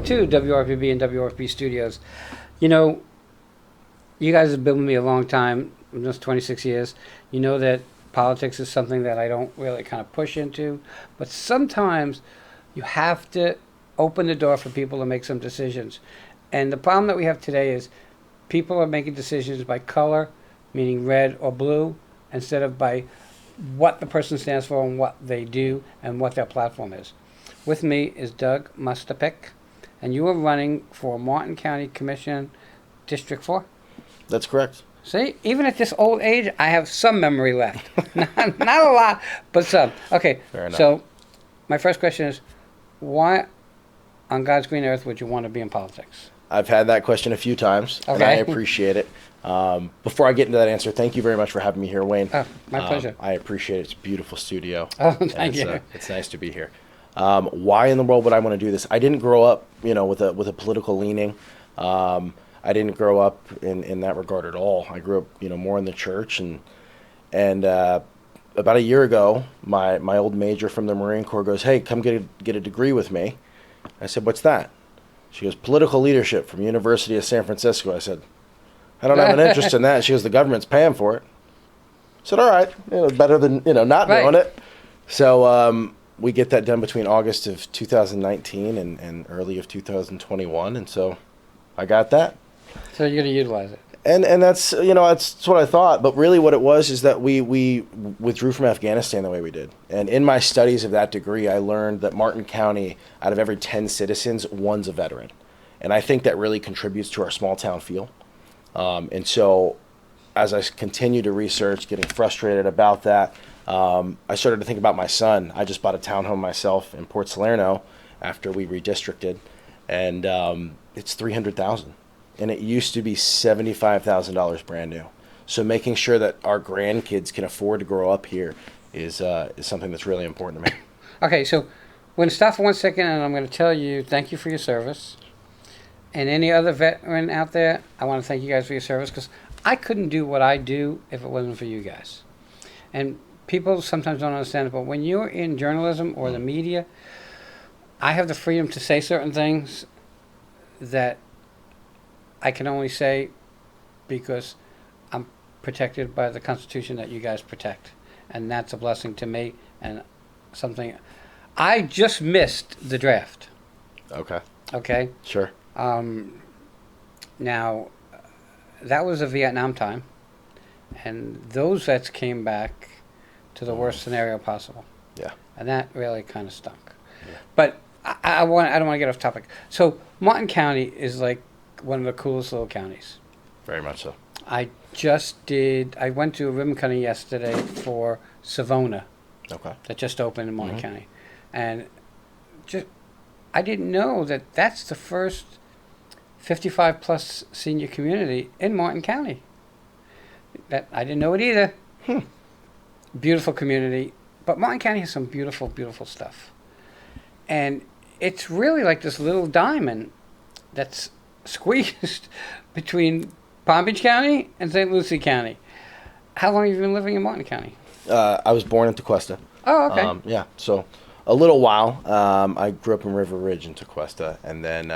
to WRPB and WRPB Studios. You know, you guys have been with me a long time, almost 26 years. You know that politics is something that I don't really kind of push into, but sometimes you have to open the door for people to make some decisions. And the problem that we have today is people are making decisions by color, meaning red or blue, instead of by what the person stands for and what they do and what their platform is. With me is Doug Mustapick, and you are running for Martin County Commission District 4? That's correct. See, even at this old age, I have some memory left. not a lot, but some. Okay, Fair enough. So my first question is, why on God's green earth would you want to be in politics? I've had that question a few times, and I appreciate it. Before I get into that answer, thank you very much for having me here, Wayne. Oh, my pleasure. I appreciate it. It's a beautiful studio. Oh, thank you. It's nice to be here. Why in the world would I want to do this? I didn't grow up, with a political leaning. I didn't grow up in that regard at all. I grew up, more in the church, and about a year ago, my old major from the Marine Corps goes, "Hey, come get a degree with me." I said, "What's that?" She goes, "Political leadership from University of San Francisco." I said, "I don't have an interest in that." She goes, "The government's paying for it." I said, "All right, better than not doing it." So we get that done between August of 2019 and early of 2021, and so I got that. So you're going to utilize it. And that's that's what I thought, but really what it was is that we withdrew from Afghanistan the way we did. And in my studies of that degree, I learned that Martin County, out of every 10 citizens, one's a veteran. And I think that really contributes to our small town feel. And so as I continue to research, getting frustrated about that, I started to think about my son. I just bought a townhome myself in Port Salerno after we redistricted, and it's $300,000. And it used to be $75,000 brand new. So making sure that our grandkids can afford to grow up here is something that's really important to me. Okay, so we're going to stop for 1 second, and I'm going to tell you thank you for your service. And any other veteran out there, I want to thank you guys for your service, because I couldn't do what I do if it wasn't for you guys. And people sometimes don't understand it, but when you're in journalism or the media, I have the freedom to say certain things that I can only say because I'm protected by the Constitution that you guys protect. And that's a blessing to me, and something. I just missed the draft. Okay? Sure. Now, that was a Vietnam time, and those vets came back to the worst scenario possible. Yeah. And that really kind of stunk. Yeah. But I don't want to get off topic. So Martin County is like one of the coolest little counties. Very much so. I went to a ribbon cutting yesterday for Savona. Okay. That just opened in Martin County. And I didn't know that that's the first 55 plus senior community in Martin County. That I didn't know it either. Beautiful community. But Martin County has some beautiful, beautiful stuff. And it's really like this little diamond that's squeezed between Palm Beach County and St. Lucie County. How long have you been living in Martin County? I was born in Tequesta. Oh, okay. Yeah, so a little while. I grew up in River Ridge in Tequesta, and then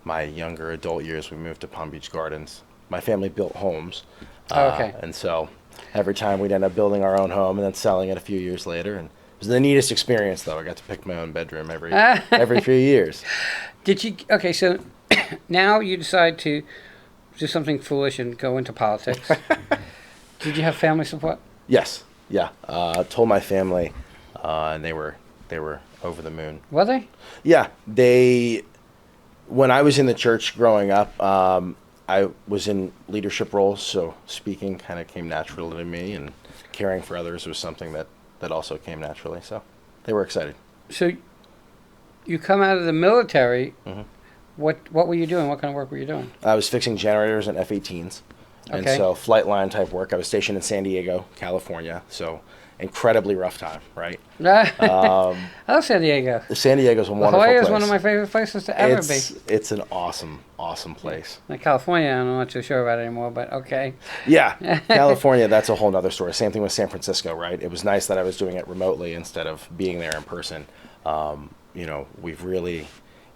my younger adult years we moved to Palm Beach Gardens. My family built homes. Okay. And so every time we'd end up building our own home and then selling it a few years later. And it was the neatest experience, though. I got to pick my own bedroom every few years. Okay, so now you decide to do something foolish and go into politics. Did you have family support? Yes. Yeah. Told my family, and they were over the moon. Were they? Yeah. When I was in the church growing up, I was in leadership roles, so speaking kind of came naturally to me, and caring for others was something that also came naturally. So they were excited. So you come out of the military. Mm-hmm. What were you doing? What kind of work were you doing? I was fixing generators and F-18s. And Okay. so flight line type work. I was stationed in San Diego, California. So incredibly rough time, right? I love San Diego. San Diego's a wonderful Hawaii place. is one of my favorite places to ever be. It's an awesome place. Like California, I'm not too sure about it anymore, but okay. Yeah, California, that's a whole nother story. Same thing with San Francisco, right? It was nice that I was doing it remotely instead of being there in person. We've really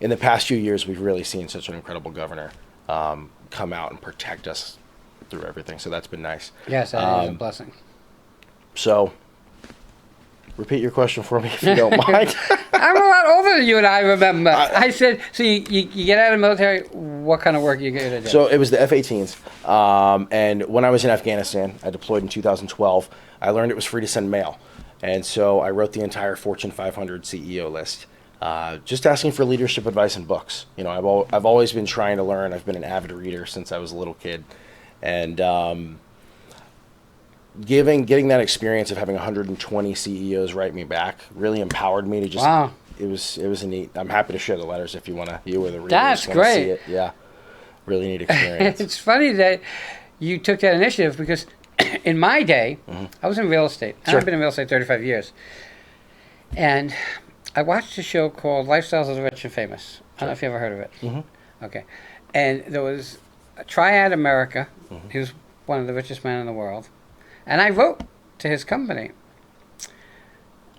in the past few years, we've really seen such an incredible governor come out and protect us through everything. So that's been nice. Yes, that is a blessing. So, repeat your question for me if you don't mind. I'm a lot older than you, and I remember. I said, so you get out of the military, what kind of work you going to do? So it was the F-18s. And when I was in Afghanistan, I deployed in 2012, I learned it was free to send mail. And so I wrote the entire Fortune 500 CEO list, just asking for leadership advice and books. You know, I've always been trying to learn. I've been an avid reader since I was a little kid. And getting that experience of having 120 CEOs write me back really empowered me to just. Wow. It was a neat. I'm happy to share the letters if you or the readers That's want to see great. it. Yeah, really neat experience. It's funny that you took that initiative because in my day, I was in real estate. And Sure. I've been in real estate 35 years. And I watched a show called Lifestyles of the Rich and Famous. I don't know if you ever heard of it. Mm-hmm. Okay. And there was a Triad America. He was one of the richest men in the world. And I wrote to his company.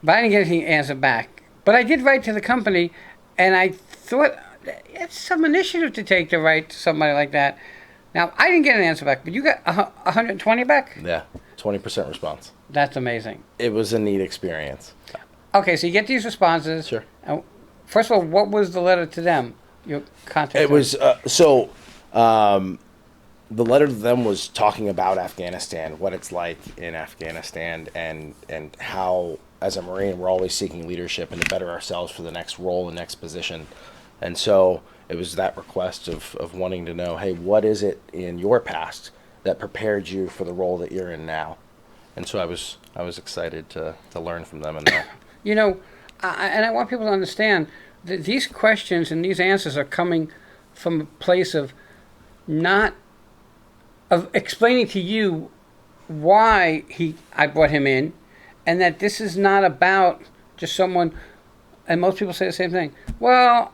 But I didn't get any answer back. But I did write to the company, and I thought it's some initiative to take to write to somebody like that. Now, I didn't get an answer back, but you got 120 back? Yeah, 20% response. That's amazing. It was a neat experience. Okay, so you get these responses. Sure. First of all, what was the letter to them? Your contact. It was the letter to them was talking about Afghanistan, what it's like in Afghanistan, and how, as a Marine, we're always seeking leadership and to better ourselves for the next role and next position. And so it was that request of wanting to know, hey, what is it in your past that prepared you for the role that you're in now? And so I was excited to learn from them and that. You know, and I want people to understand that these questions and these answers are coming from a place of not of explaining to you why I brought him in, and that this is not about just someone. And most people say the same thing. Well,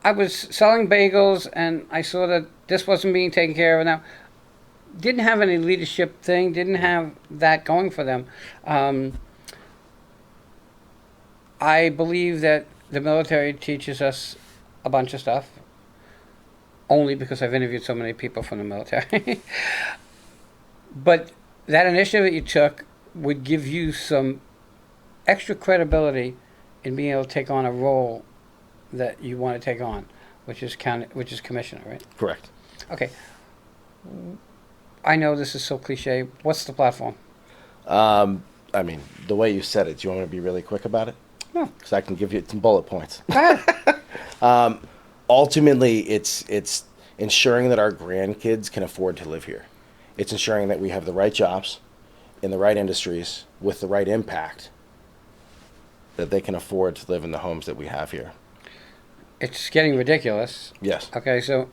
I was selling bagels and I saw that this wasn't being taken care of. Now, didn't have any leadership thing. Didn't have that going for them. I believe that the military teaches us a bunch of stuff. Only because I've interviewed so many people from the military. But that initiative that you took would give you some extra credibility in being able to take on a role that you want to take on, which is commissioner, right? Correct. Okay. I know this is so cliche. What's the platform? I mean, the way you said it, do you want me to be really quick about it? No. Because I can give you some bullet points. Go ahead. Ultimately, it's ensuring that our grandkids can afford to live here. It's ensuring that we have the right jobs in the right industries with the right impact that they can afford to live in the homes that we have here. It's getting ridiculous. Yes. Okay, so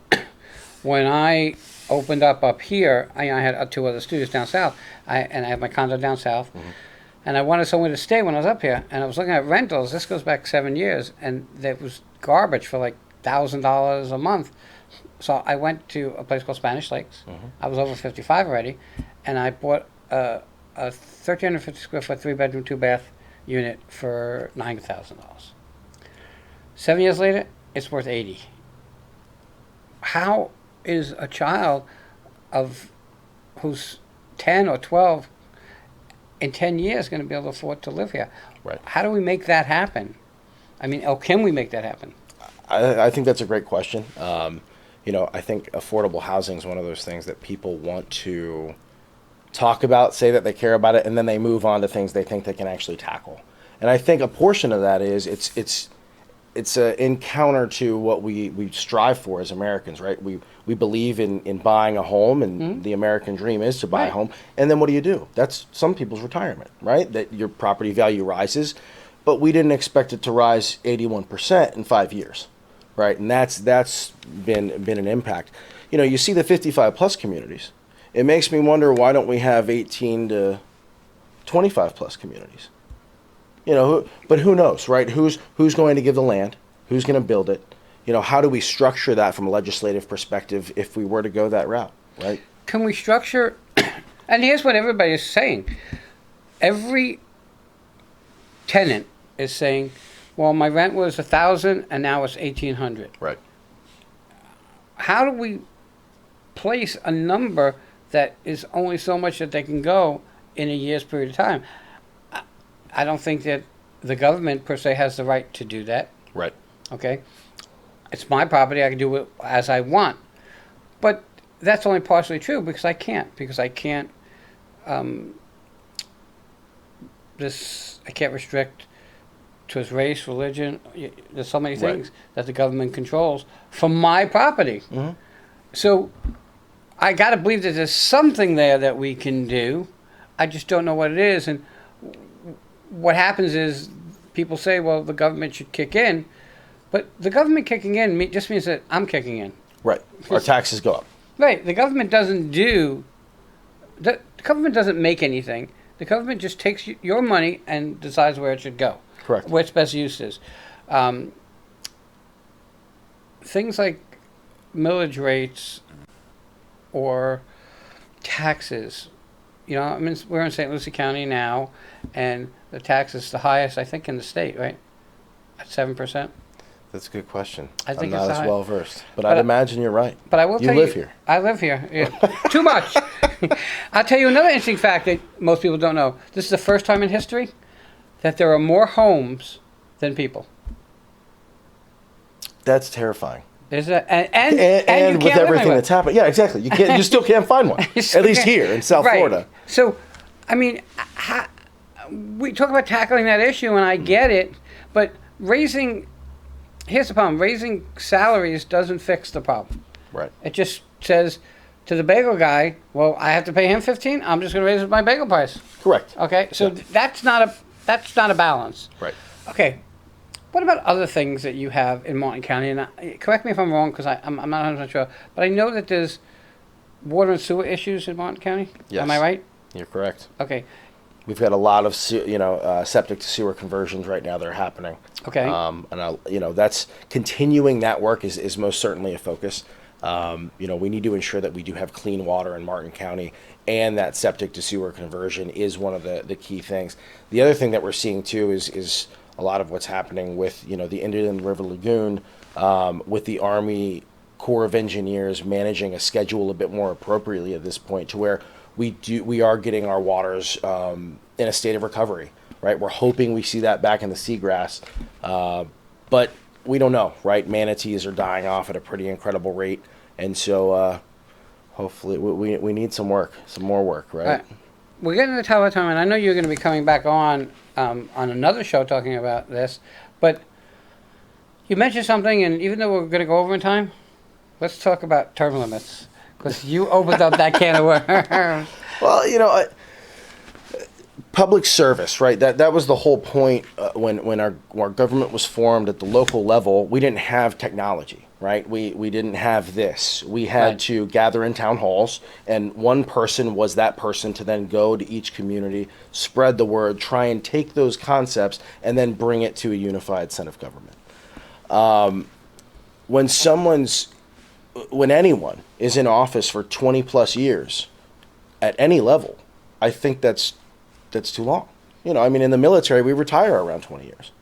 when I opened up here, I had 2 other studios down south, and I have my condo down south, and I wanted somewhere to stay when I was up here, and I was looking at rentals. This goes back 7 years, and there was garbage for like $1,000 a month. So I went to a place called Spanish Lakes. I was over 55 already, and I bought a 1,350 square foot 3-bedroom 2-bath unit for $9,000. 7 years later, it's worth $80,000. How is a child who's 10 or 12 in 10 years going to be able to afford to live here? Right. How do we make that happen? I mean, can we make that happen? I think that's a great question. I think affordable housing is one of those things that people want to talk about, say that they care about it, and then they move on to things they think they can actually tackle. And I think a portion of that is it's an encounter to what we strive for as Americans, right? We believe in buying a home, and the American dream is to buy a home. And then what do? That's some people's retirement, right? That your property value rises, but we didn't expect it to rise 81% in 5 years, right? And that's been an impact. You see the 55 plus communities. It makes me wonder, why don't we have 18 to 25 plus communities? But who knows, right? Who's going to give the land? Who's going to build it? How do we structure that from a legislative perspective if we were to go that route, right? Can we structure, and here's what everybody is saying. Every tenant is saying, Well, my rent was 1,000 and now it's 1,800. Right. How do we place a number that is only so much that they can go in a year's period of time? I don't think that the government per se has the right to do that. Right. Okay, it's my property. I can do it as I want, but that's only partially true because I can't. I can't restrict to his race, religion. There's so many things that the government controls from my property. Mm-hmm. So I got to believe that there's something there that we can do. I just don't know what it is. And what happens is people say, well, the government should kick in. But the government kicking in just means that I'm kicking in. Right. Our taxes go up. Right. The government doesn't the government doesn't make anything. The government just takes your money and decides where it should go. Correct. Where its best use is. Things like millage rates or taxes. You know, I mean, we're in St. Lucie County now, and the tax is the highest, I think, in the state, right? At 7%. That's a good question. I think I'm it's not high. as well versed, but I'd imagine you're right. But I will tell you, live here. I live here. Yeah. Too much. I'll tell you another interesting fact that most people don't know. This is the first time in history that there are more homes than people. That's terrifying. Is that and And you with can't live everything anywhere. that's happened, yeah, exactly. You still can't find one. You still At least can't. here in South Right. Florida. So, I mean, we talk about tackling that issue, and I get it, but here's the problem: raising salaries doesn't fix the problem. Right. It just says to the bagel guy, well, I have to pay him 15. I'm just going to raise my bagel price. Correct. Okay, so that's not a balance. Right. Okay, what about other things that you have in Martin County? And correct me if I'm wrong, because I'm not 100% sure, but I know that there's water and sewer issues in Martin County. Yes. Am I right? You're correct. Okay. We've got a lot of septic to sewer conversions right now that are happening. Okay. And that's continuing that work is most certainly a focus. We need to ensure that we do have clean water in Martin County, and that septic to sewer conversion is one of the key things. The other thing that we're seeing too is a lot of what's happening with the Indian River Lagoon, with the Army Corps of Engineers managing a schedule a bit more appropriately at this point, to where we are getting our waters in a state of recovery. Right, we're hoping we see that back in the seagrass, but we don't know. Right, manatees are dying off at a pretty incredible rate, and so hopefully we need some more work. Right. We're getting to the top of time, and I know you're going to be coming back on another show talking about this, but you mentioned something, and even though we're going to go over in time, let's talk about term limits, because you opened up that can of worms. Well, public service, right? That was the whole point when our government was formed at the local level. We didn't have technology, right? We didn't have this. We had to gather in town halls, and one person was that person to then go to each community, spread the word, try and take those concepts, and then bring it to a unified set of government. When anyone is in office for 20 plus years at any level, I think that's too long. In the military, we retire around 20 years.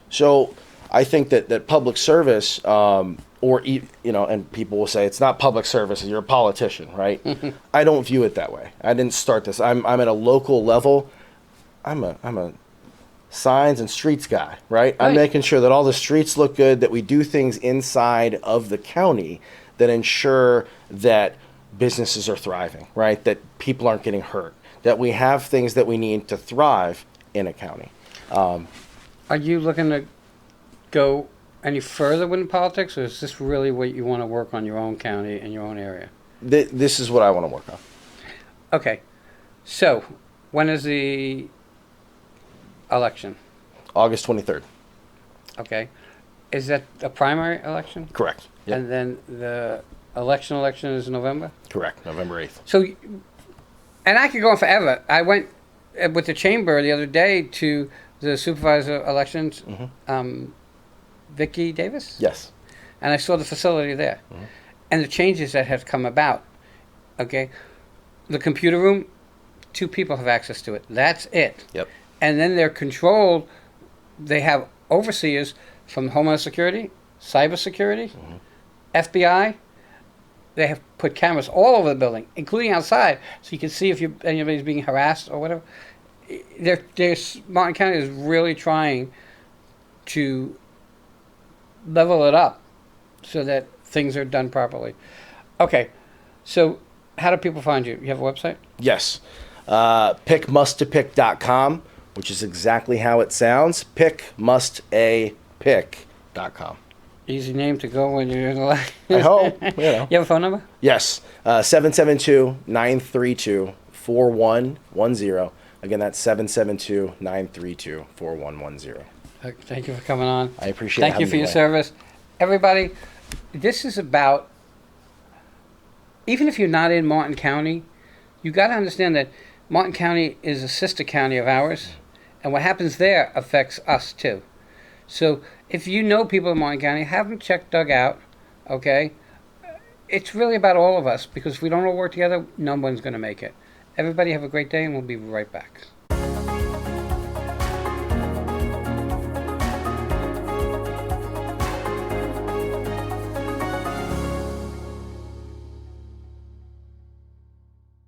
So I think that public service, and people will say it's not public service, you're a politician, right? I don't view it that way. I didn't start this. I'm at a local level. I'm a signs and streets guy, right? I'm making sure that all the streets look good, that we do things inside of the county that ensure that businesses are thriving, right? That people aren't getting hurt, that we have things that we need to thrive in a county. Are you looking to go any further within politics, or is this really what you want to work on your own county and your own area? This is what I want to work on. Okay. So, when is the election? August 23rd. Okay. Is that a primary election? Correct. Yep. And then the election is November? Correct. November 8th. So, and I could go on forever. I went with the chamber the other day to the supervisor elections, Vicki Davis? Yes. And I saw the facility there. Mm-hmm. And the changes that have come about. Okay. The computer room, 2 people have access to it. That's it. Yep. And then they're controlled. They have overseers from Homeland Security, Cybersecurity, FBI. They have put cameras all over the building, including outside, so you can see if anybody's being harassed or whatever. Martin County is really trying to level it up so that things are done properly. Okay, so how do people find you? You have a website? Yes. Mustapick.com, which is exactly how it sounds. Pick.com. Easy name to go when you're in the line. I hope. You know. You have a phone number? Yes. 772-932-4110. Again, that's 772-932-4110. Thank you for coming on. I appreciate it. Thank you for your service. Everybody, this is about, even if you're not in Martin County, you got to understand that Martin County is a sister county of ours, and what happens there affects us too. So if you know people in Martin County, have them check Doug out, okay? It's really about all of us, because if we don't all work together, no one's going to make it. Everybody have a great day, and we'll be right back.